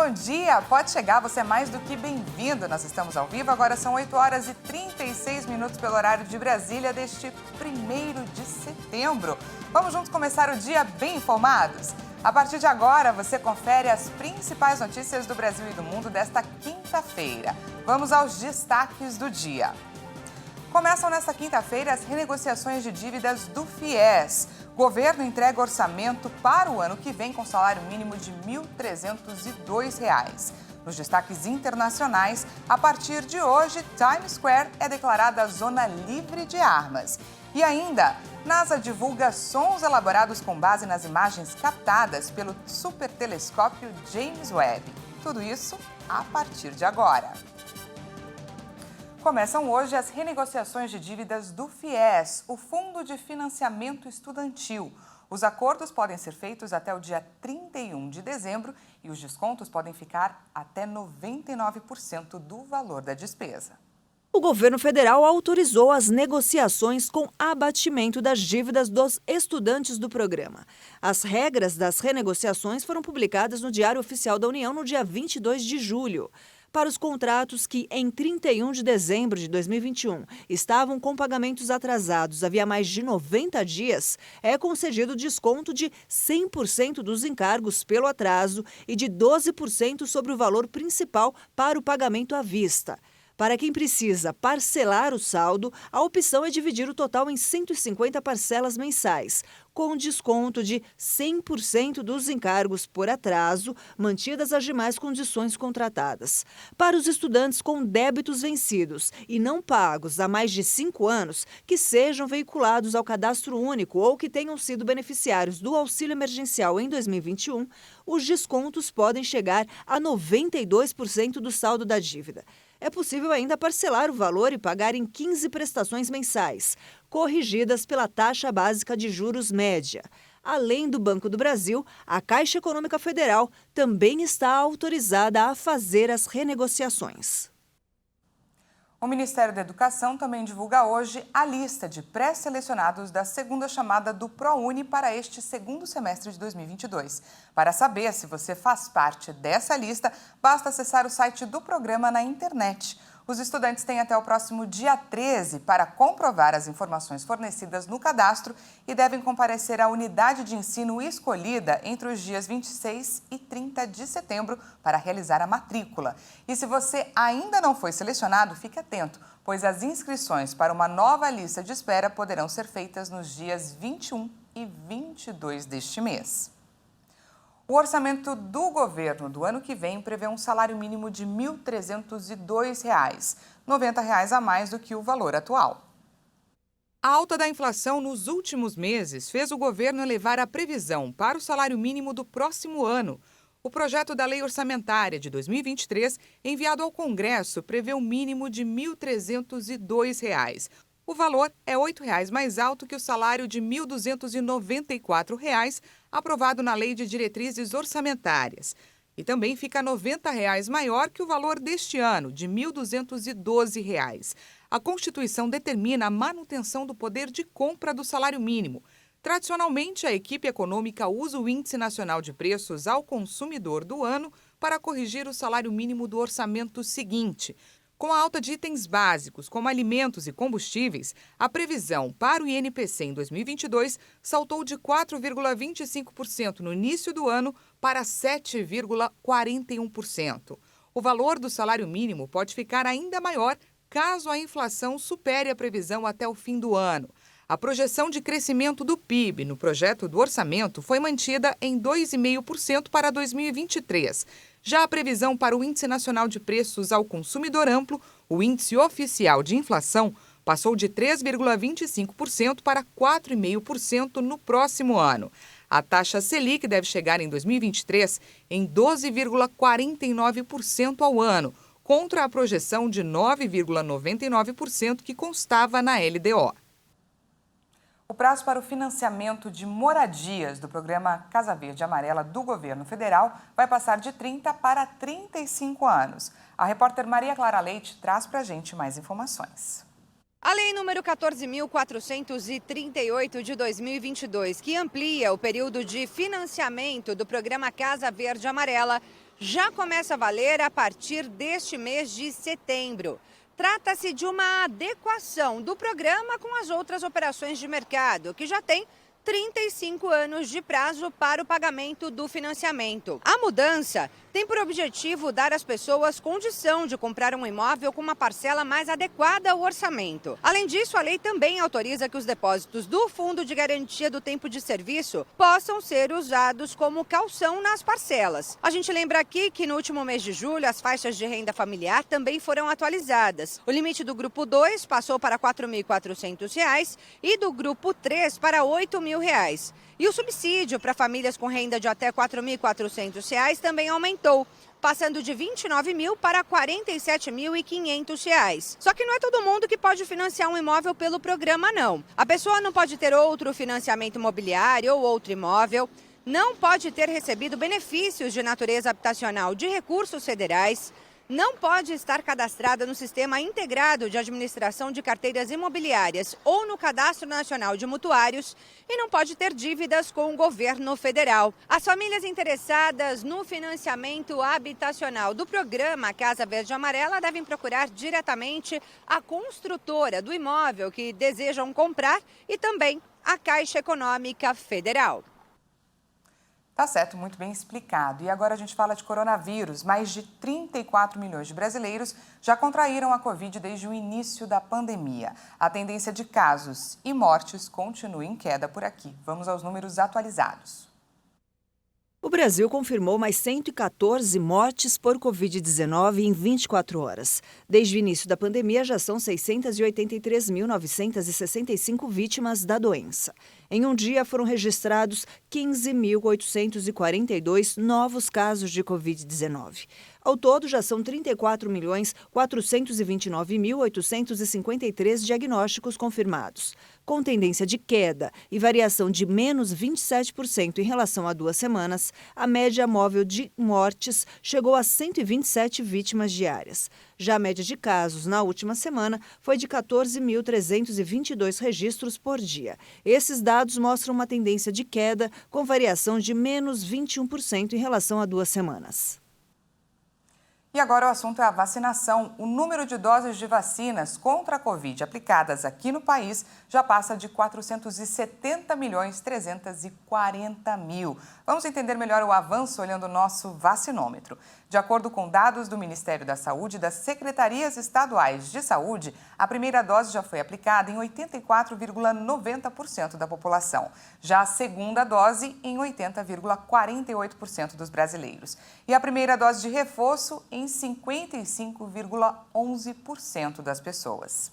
bom dia! Pode chegar, você é mais do que bem-vindo. Nós estamos ao vivo, agora são 8 horas e 36 minutos pelo horário de Brasília deste 1º de setembro. Vamos juntos começar o dia bem informados? A partir de agora, você confere as principais notícias do Brasil e do mundo desta quinta-feira. Vamos aos destaques do dia. Começam nesta quinta-feira as renegociações de dívidas do FIES. Governo entrega orçamento para o ano que vem com salário mínimo de R$ 1.302. Nos destaques internacionais, a partir de hoje, Times Square é declarada zona livre de armas. E ainda, NASA divulga sons elaborados com base nas imagens captadas pelo supertelescópio James Webb. Tudo isso a partir de agora. Começam hoje as renegociações de dívidas do FIES, o Fundo de Financiamento Estudantil. Os acordos podem ser feitos até o dia 31 de dezembro e os descontos podem ficar até 99% do valor da despesa. O governo federal autorizou as negociações com abatimento das dívidas dos estudantes do programa. As regras das renegociações foram publicadas no Diário Oficial da União no dia 22 de julho. Para os contratos que, em 31 de dezembro de 2021, estavam com pagamentos atrasados havia mais de 90 dias, é concedido desconto de 100% dos encargos pelo atraso e de 12% sobre o valor principal para o pagamento à vista. Para quem precisa parcelar o saldo, a opção é dividir o total em 150 parcelas mensais, com desconto de 100% dos encargos por atraso, mantidas as demais condições contratadas. Para os estudantes com débitos vencidos e não pagos há mais de 5 anos, que sejam veiculados ao Cadastro Único ou que tenham sido beneficiários do auxílio emergencial em 2021, os descontos podem chegar a 92% do saldo da dívida. É possível ainda parcelar o valor e pagar em 15 prestações mensais, corrigidas pela taxa básica de juros média. Além do Banco do Brasil, a Caixa Econômica Federal também está autorizada a fazer as renegociações. O Ministério da Educação também divulga hoje a lista de pré-selecionados da segunda chamada do ProUni para este segundo semestre de 2022. Para saber se você faz parte dessa lista, basta acessar o site do programa na internet. Os estudantes têm até o próximo dia 13 para comprovar as informações fornecidas no cadastro e devem comparecer à unidade de ensino escolhida entre os dias 26 e 30 de setembro para realizar a matrícula. E se você ainda não foi selecionado, fique atento, pois as inscrições para uma nova lista de espera poderão ser feitas nos dias 21 e 22 deste mês. O orçamento do governo do ano que vem prevê um salário mínimo de R$ 1.302, R$ 90 a mais do que o valor atual. A alta da inflação nos últimos meses fez o governo elevar a previsão para o salário mínimo do próximo ano. O projeto da Lei Orçamentária de 2023, enviado ao Congresso, prevê um mínimo de R$ 1.302. O valor é R$ 8 mais alto que o salário de R$ 1.294, aprovado na Lei de Diretrizes Orçamentárias. E também fica R$ 90 maior que o valor deste ano, de R$ 1.212. A Constituição determina a manutenção do poder de compra do salário mínimo. Tradicionalmente, a equipe econômica usa o Índice Nacional de Preços ao Consumidor do ano para corrigir o salário mínimo do orçamento seguinte. Com a alta de itens básicos, como alimentos e combustíveis, a previsão para o INPC em 2022 saltou de 4,25% no início do ano para 7,41%. O valor do salário mínimo pode ficar ainda maior caso a inflação supere a previsão até o fim do ano. A projeção de crescimento do PIB no projeto do orçamento foi mantida em 2,5% para 2023. Já a previsão para o Índice Nacional de Preços ao Consumidor Amplo, o Índice Oficial de Inflação, passou de 3,25% para 4,5% no próximo ano. A taxa Selic deve chegar em 2023 em 12,49% ao ano, contra a projeção de 9,99% que constava na LDO. O prazo para o financiamento de moradias do programa Casa Verde Amarela do governo federal vai passar de 30 para 35 anos. A repórter Maria Clara Leite traz para a gente mais informações. A Lei número 14.438 de 2022, que amplia o período de financiamento do programa Casa Verde Amarela, já começa a valer a partir deste mês de setembro. Trata-se de uma adequação do programa com as outras operações de mercado, que já tem 35 anos de prazo para o pagamento do financiamento. A mudança tem por objetivo dar às pessoas condição de comprar um imóvel com uma parcela mais adequada ao orçamento. Além disso, a lei também autoriza que os depósitos do Fundo de Garantia do Tempo de Serviço possam ser usados como caução nas parcelas. A gente lembra aqui que no último mês de julho, as faixas de renda familiar também foram atualizadas. O limite do grupo 2 passou para R$ 4.400 e do grupo 3 para R$ 8.000. E o subsídio para famílias com renda de até R$ 4.400 também aumentou, passando de R$ 29.000 para R$ 47.500. Só que não é todo mundo que pode financiar um imóvel pelo programa, não. A pessoa não pode ter outro financiamento imobiliário ou outro imóvel, não pode ter recebido benefícios de natureza habitacional de recursos federais, não pode estar cadastrada no Sistema Integrado de Administração de Carteiras Imobiliárias ou no Cadastro Nacional de Mutuários e não pode ter dívidas com o governo federal. As famílias interessadas no financiamento habitacional do programa Casa Verde e Amarela devem procurar diretamente a construtora do imóvel que desejam comprar e também a Caixa Econômica Federal. Tá certo, muito bem explicado. E agora a gente fala de coronavírus. Mais de 34 milhões de brasileiros já contraíram a Covid desde o início da pandemia. A tendência de casos e mortes continua em queda por aqui. Vamos aos números atualizados. O Brasil confirmou mais 114 mortes por Covid-19 em 24 horas. Desde o início da pandemia, já são 683.965 vítimas da doença. Em um dia, foram registrados 15.842 novos casos de Covid-19. Ao todo, já são 34.429.853 diagnósticos confirmados. Com tendência de queda e variação de menos 27% em relação a 2 semanas, a média móvel de mortes chegou a 127 vítimas diárias. Já a média de casos na última semana foi de 14.322 registros por dia. Esses dados mostram uma tendência de queda com variação de menos 21% em relação a 2 semanas. E agora o assunto é a vacinação. O número de doses de vacinas contra a Covid aplicadas aqui no país já passa de 470.340.000. Vamos entender melhor o avanço olhando o nosso vacinômetro. De acordo com dados do Ministério da Saúde e das Secretarias Estaduais de Saúde, a primeira dose já foi aplicada em 84,90% da população. Já a segunda dose em 80,48% dos brasileiros. E a primeira dose de reforço em 55,11% das pessoas.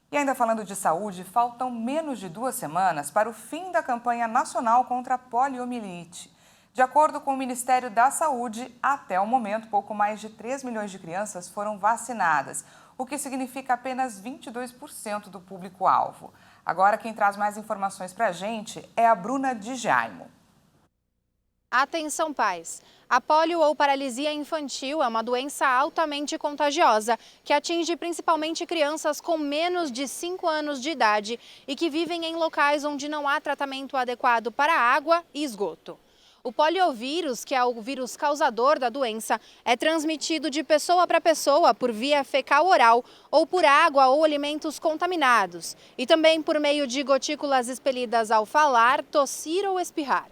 E ainda falando de saúde, faltam menos de 2 semanas para o fim da campanha nacional contra a poliomielite. De acordo com o Ministério da Saúde, até o momento, pouco mais de 3 milhões de crianças foram vacinadas, o que significa apenas 22% do público-alvo. Agora, quem traz mais informações para a gente é a Bruna Di Jaimo. Atenção, pais! A polio ou paralisia infantil é uma doença altamente contagiosa que atinge principalmente crianças com menos de 5 anos de idade e que vivem em locais onde não há tratamento adequado para água e esgoto. O poliovírus, que é o vírus causador da doença, é transmitido de pessoa para pessoa por via fecal-oral ou por água ou alimentos contaminados e também por meio de gotículas expelidas ao falar, tossir ou espirrar.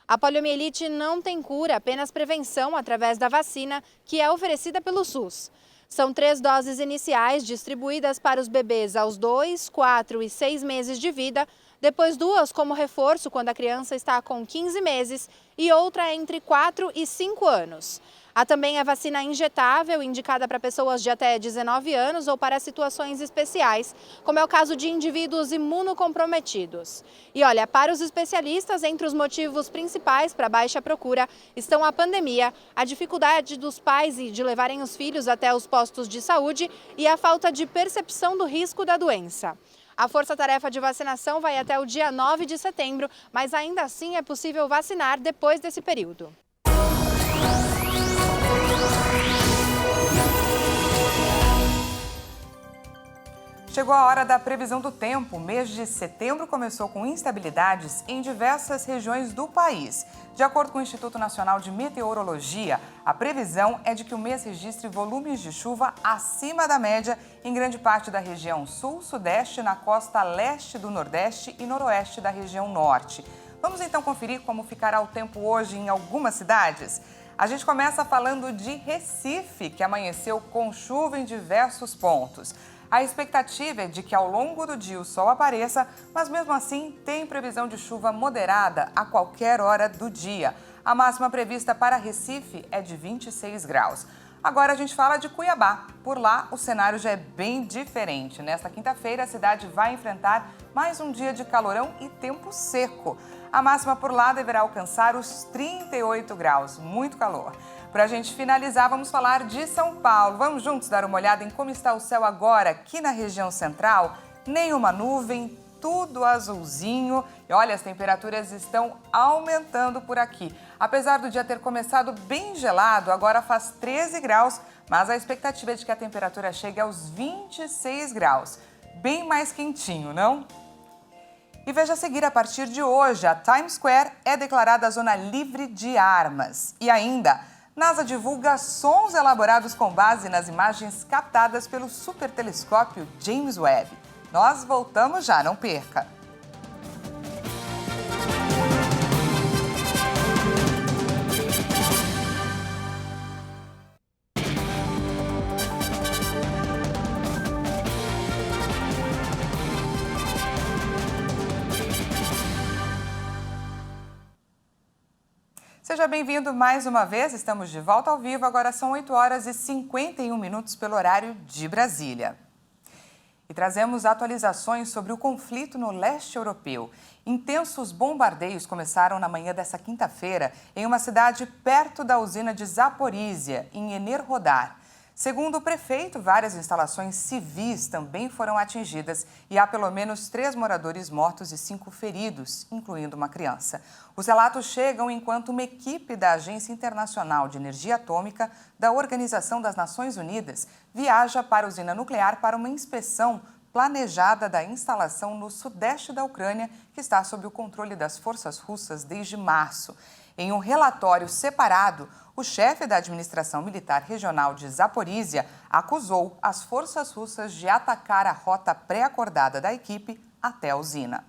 A poliomielite não tem cura, apenas prevenção através da vacina, que é oferecida pelo SUS. São 3 doses iniciais distribuídas para os bebês aos 2, 4 e 6 meses de vida, depois 2 como reforço quando a criança está com 15 meses e outra entre 4 e 5 anos. Há também a vacina injetável, indicada para pessoas de até 19 anos ou para situações especiais, como é o caso de indivíduos imunocomprometidos. E olha, para os especialistas, entre os motivos principais para a baixa procura estão a pandemia, a dificuldade dos pais de levarem os filhos até os postos de saúde e a falta de percepção do risco da doença. A força-tarefa de vacinação vai até o dia 9 de setembro, mas ainda assim é possível vacinar depois desse período. Chegou a hora da previsão do tempo. O mês de setembro começou com instabilidades em diversas regiões do país. De acordo com o Instituto Nacional de Meteorologia, a previsão é de que o mês registre volumes de chuva acima da média em grande parte da região sul-sudeste, na costa leste do Nordeste e noroeste da região norte. Vamos então conferir como ficará o tempo hoje em algumas cidades? A gente começa falando de Recife, que amanheceu com chuva em diversos pontos. A expectativa é de que ao longo do dia o sol apareça, mas mesmo assim tem previsão de chuva moderada a qualquer hora do dia. A máxima prevista para Recife é de 26 graus. Agora a gente fala de Cuiabá. Por lá o cenário já é bem diferente. Nesta quinta-feira a cidade vai enfrentar mais um dia de calorão e tempo seco. A máxima por lá deverá alcançar os 38 graus, muito calor. Para a gente finalizar, vamos falar de São Paulo. Vamos juntos dar uma olhada em como está o céu agora aqui na região central. Nenhuma nuvem, tudo azulzinho. E olha, as temperaturas estão aumentando por aqui. Apesar do dia ter começado bem gelado, agora faz 13 graus, mas a expectativa é de que a temperatura chegue aos 26 graus. Bem mais quentinho, não? E veja a seguir, a partir de hoje, a Times Square é declarada zona livre de armas. E ainda, NASA divulga sons elaborados com base nas imagens captadas pelo supertelescópio James Webb. Nós voltamos já, não perca! Seja bem-vindo mais uma vez, estamos de volta ao vivo, agora são 8 horas e 51 minutos pelo horário de Brasília. E trazemos atualizações sobre o conflito no leste europeu. Intensos bombardeios começaram na manhã dessa quinta-feira em uma cidade perto da usina de Zaporízia, em Enerhodar. Segundo o prefeito, várias instalações civis também foram atingidas e há pelo menos 3 moradores mortos e 5 feridos, incluindo uma criança. Os relatos chegam enquanto uma equipe da Agência Internacional de Energia Atômica da Organização das Nações Unidas viaja para a usina nuclear para uma inspeção planejada da instalação no sudeste da Ucrânia, que está sob o controle das forças russas desde março. Em um relatório separado, o chefe da administração militar regional de Zaporízia acusou as forças russas de atacar a rota pré-acordada da equipe até a usina.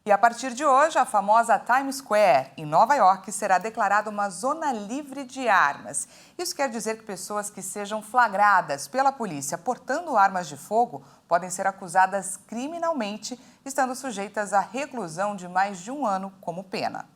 E a partir de hoje, a famosa Times Square, em Nova York, será declarada uma zona livre de armas. Isso quer dizer que pessoas que sejam flagradas pela polícia portando armas de fogo podem ser acusadas criminalmente, estando sujeitas à reclusão de mais de 1 ano como pena.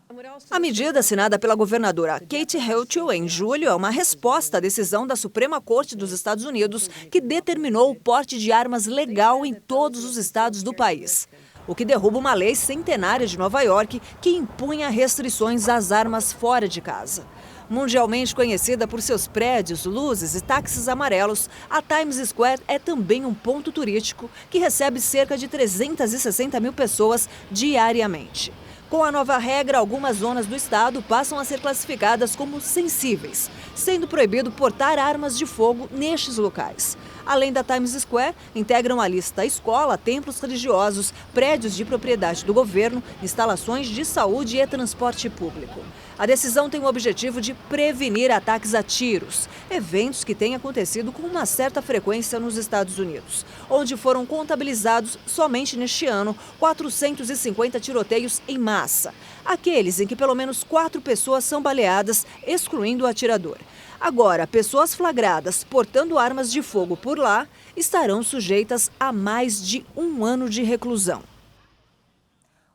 A medida assinada pela governadora Katie Hochul em julho é uma resposta à decisão da Suprema Corte dos Estados Unidos, que determinou o porte de armas legal em todos os estados do país, o que derruba uma lei centenária de Nova York que impunha restrições às armas fora de casa. Mundialmente conhecida por seus prédios, luzes e táxis amarelos, a Times Square é também um ponto turístico que recebe cerca de 360 mil pessoas diariamente. Com a nova regra, algumas zonas do estado passam a ser classificadas como sensíveis, sendo proibido portar armas de fogo nestes locais. Além da Times Square, integram a lista escola, templos religiosos, prédios de propriedade do governo, instalações de saúde e transporte público. A decisão tem o objetivo de prevenir ataques a tiros, eventos que têm acontecido com uma certa frequência nos Estados Unidos, onde foram contabilizados somente neste ano 450 tiroteios em massa, aqueles em que pelo menos 4 pessoas são baleadas, excluindo o atirador. Agora, pessoas flagradas portando armas de fogo por lá estarão sujeitas a mais de 1 ano de reclusão.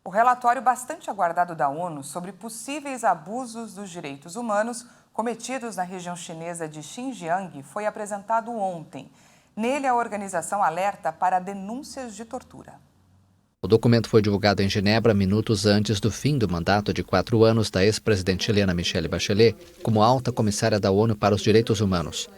O relatório bastante aguardado da ONU sobre possíveis abusos dos direitos humanos cometidos na região chinesa de Xinjiang foi apresentado ontem. Nele, a organização alerta para denúncias de tortura. O documento foi divulgado em Genebra minutos antes do fim do mandato de 4 anos da ex-presidente chilena Michelle Bachelet como alta comissária da ONU para os Direitos Humanos.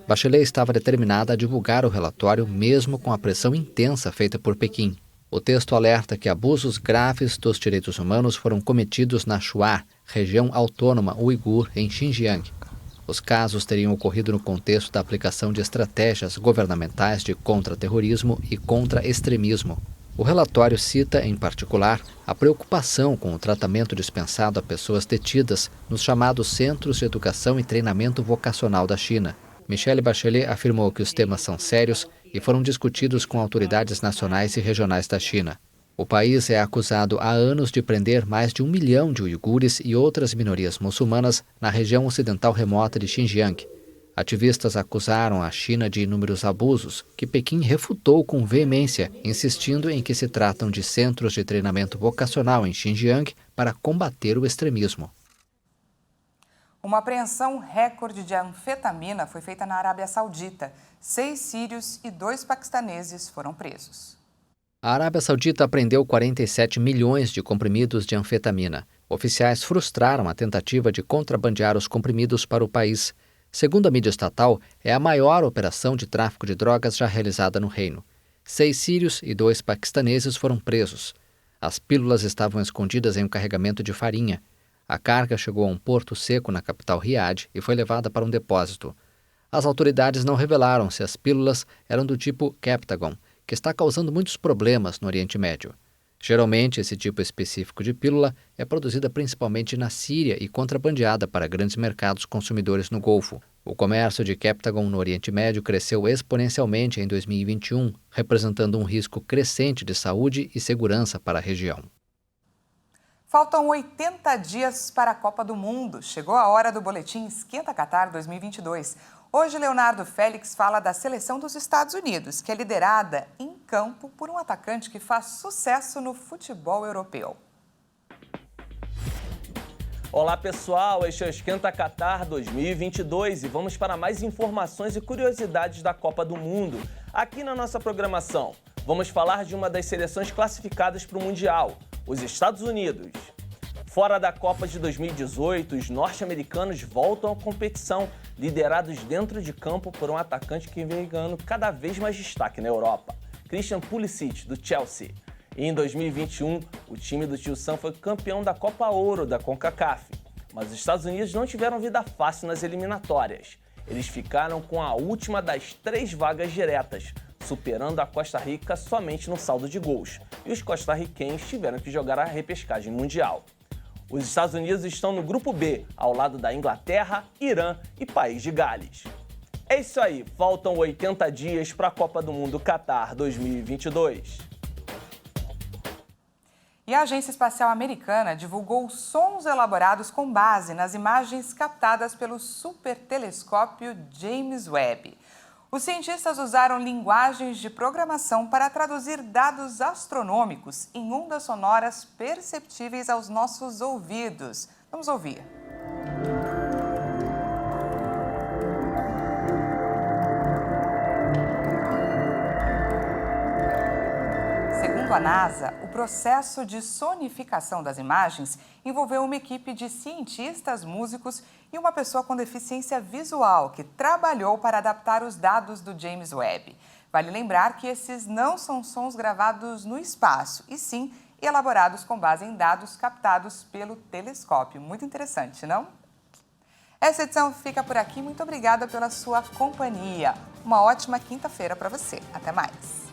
Bachelet estava determinada a divulgar o relatório mesmo com a pressão intensa feita por Pequim. O texto alerta que abusos graves dos direitos humanos foram cometidos na Shuar, região autônoma uigur, em Xinjiang. Os casos teriam ocorrido no contexto da aplicação de estratégias governamentais de contra-terrorismo e contra-extremismo. O relatório cita, em particular, a preocupação com o tratamento dispensado a pessoas detidas nos chamados Centros de Educação e Treinamento Vocacional da China. Michelle Bachelet afirmou que os temas são sérios e foram discutidos com autoridades nacionais e regionais da China. O país é acusado há anos de prender mais de 1 milhão de uigures e outras minorias muçulmanas na região ocidental remota de Xinjiang. Ativistas acusaram a China de inúmeros abusos, que Pequim refutou com veemência, insistindo em que se tratam de centros de treinamento vocacional em Xinjiang para combater o extremismo. Uma apreensão recorde de anfetamina foi feita na Arábia Saudita. 6 sírios e 2 paquistaneses foram presos. A Arábia Saudita apreendeu 47 milhões de comprimidos de anfetamina. Oficiais frustraram a tentativa de contrabandear os comprimidos para o país. Segundo a mídia estatal, é a maior operação de tráfico de drogas já realizada no reino. 6 sírios e 2 paquistaneses foram presos. As pílulas estavam escondidas em um carregamento de farinha. A carga chegou a um porto seco na capital Riad e foi levada para um depósito. As autoridades não revelaram se as pílulas eram do tipo Captagon, que está causando muitos problemas no Oriente Médio. Geralmente, esse tipo específico de pílula é produzida principalmente na Síria e contrabandeada para grandes mercados consumidores no Golfo. O comércio de Captagon no Oriente Médio cresceu exponencialmente em 2021, representando um risco crescente de saúde e segurança para a região. Faltam 80 dias para a Copa do Mundo. Chegou a hora do boletim Esquenta Qatar 2022. Hoje, Leonardo Félix fala da seleção dos Estados Unidos, que é liderada em campo por um atacante que faz sucesso no futebol europeu. Olá pessoal, este é o Esquenta Qatar 2022 e vamos para mais informações e curiosidades da Copa do Mundo. Aqui na nossa programação, vamos falar de uma das seleções classificadas para o Mundial, os Estados Unidos. Fora da Copa de 2018, os norte-americanos voltam à competição, liderados dentro de campo por um atacante que vem ganhando cada vez mais destaque na Europa, Christian Pulisic, do Chelsea. E em 2021, o time do Tio Sam foi campeão da Copa Ouro da CONCACAF. Mas os Estados Unidos não tiveram vida fácil nas eliminatórias. Eles ficaram com a última das 3 vagas diretas, superando a Costa Rica somente no saldo de gols. E os costarriquenhos tiveram que jogar a repescagem mundial. Os Estados Unidos estão no grupo B, ao lado da Inglaterra, Irã e País de Gales. É isso aí, faltam 80 dias para a Copa do Mundo Qatar 2022. E a Agência Espacial Americana divulgou sons elaborados com base nas imagens captadas pelo supertelescópio James Webb. Os cientistas usaram linguagens de programação para traduzir dados astronômicos em ondas sonoras perceptíveis aos nossos ouvidos. Vamos ouvir. Segundo a NASA, o processo de sonificação das imagens envolveu uma equipe de cientistas, músicos e uma pessoa com deficiência visual que trabalhou para adaptar os dados do James Webb. Vale lembrar que esses não são sons gravados no espaço, e sim elaborados com base em dados captados pelo telescópio. Muito interessante, não? Essa edição fica por aqui. Muito obrigada pela sua companhia. Uma ótima quinta-feira para você. Até mais.